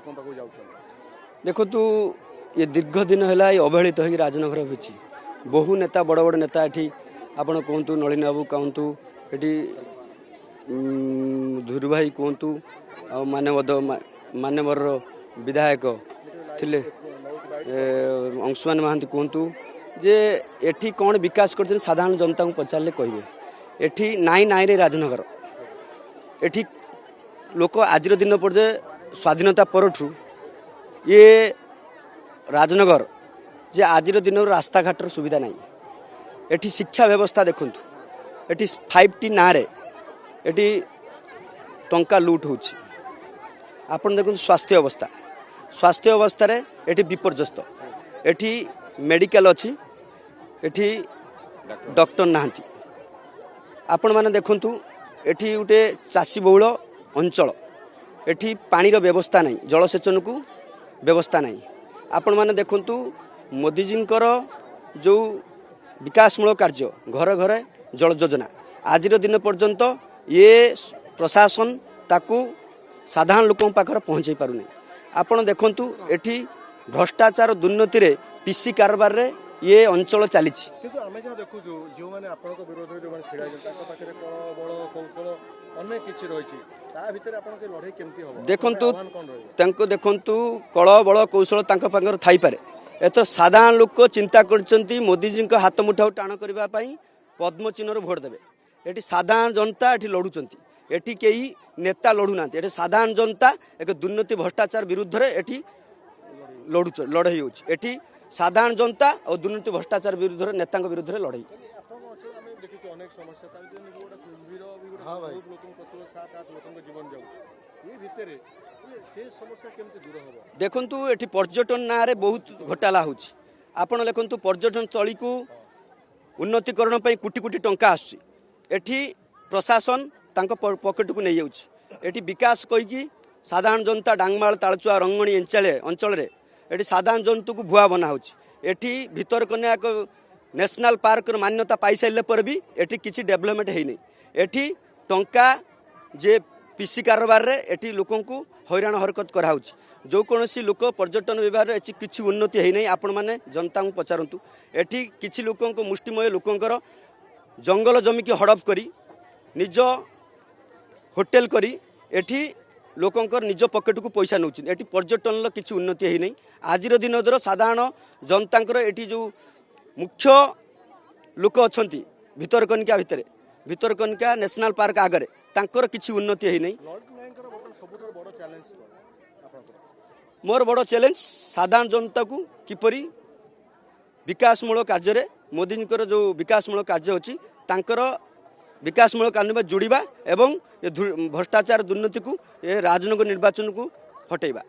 लोक देखु ये दीर्घ दिन है ये अवहेलित हो राजनगर होती बहु नेता बड़ बड़ नेता ये आपण कहतु नलिन बाबू कहतु ये धुरी भाई कहतु मान्यवर विधायक थिले अंशुमान महांती कहतु जे एठी कौन विकास कर साधारण जनता को पचारे कहे एठी नाई नाई रे राजनगर एठी लोक आज दिन पर स्वाधीनता परठू ये राजनगर जे आज दिन रास्ता घाटर सुविधा नहीं एठी शिक्षा व्यवस्था देखु एठी 5T ना रे एठी टंका लूट होची आपण देखु स्वास्थ्य अवस्था रे एठी विपर्यस्त एठी मेडिकल अच्छी एठी डॉक्टर नाहांती आपण माने देखंतु एठी उटे चासी बहुल अंचल एठी पानी रो व्यवस्था नहीं जलसेचन को व्यवस्था नहीं आपण माने देखंतु मोदी जींकर जो विकासमूलक कार्य घर घर जल योजना आज दिन पर्यंत ये प्रशासन ताकू साधारण लोकों पाखर पहुँचे पारुनी आपण देखंतु एठी भ्रष्टाचार दुर्नीति रे पीसी कारबार रे ये अंचल चली देखु जो मैंने विरोध जो कौशल अनेक किसी रही देखंतु देखंतु कल बल कौशल थाई पारे एत साधारण लोक चिंता करछंती मोदी जी का हाथ मुठा टाण करने पद्म चिन्ह भोट देवे एटी साधारण जनता एटी लड़ुचंती एटी कई नेता लड़ुना एटी साधारण जनता एक दुर्नीति भ्रष्टाचार विरुद्ध रे एटी लड़ाई होची एटी साधारण जनता और दुर्नीति भ्रष्टाचार विरुद्ध नेता विरुद्ध रे लड़ाई देखंतु एटी पर्यटन ना रे बहुत घोटाला होची आपण देखंतु पर्यटन स्थली को उन्नतीकरण पई कोटी कोटी टंका आसी एटी प्रशासन तांको पॉकेट को नहीं जाउची एटी विकास कहीकि साधारण जनता डांगमाल तालचुआ रंगणी अंचल रे एटी साधारण जंतु को भुआ बना होची एटी भीतर कन्या एक नेशनल पार्क मान्यता पाई सारे पर भी एटी किसी डेवलपमेंट है नहीं एटी टंका जे पीसी कारबार रे एटी लोकों को हैरान हरकत कराउची जो कौनसी लोक पर्यटन विभाग रे किसी उन्नति है नहीं आपण माने जनता को पचारंतु एटी किसी लोकों को मुष्टिमय लोकंकर जंगल जमी की हड़प करी निज होटेल करी एटी लोकंकर निज पॉकेट को पैसा नौ एटी पर्यटन किसी उन्नति है नहीं आज दिन साधारण जनता एटी जो मुख्य लोक अच्छा भितरकनिका भितरकनिका नेशनल पार्क आगे तांकर किसी उन्नति है नहीं मोर बड़ चैलेंज साधारण जनता को किपरि विकासमूलक कार्य मोदी जो विकासमूलक कार्य अच्छी तांकर विकासमूलक कार्य में जोड़िबा एवं भ्रष्टाचार दुर्नीति को राजनगर निर्वाचन को हटेबा।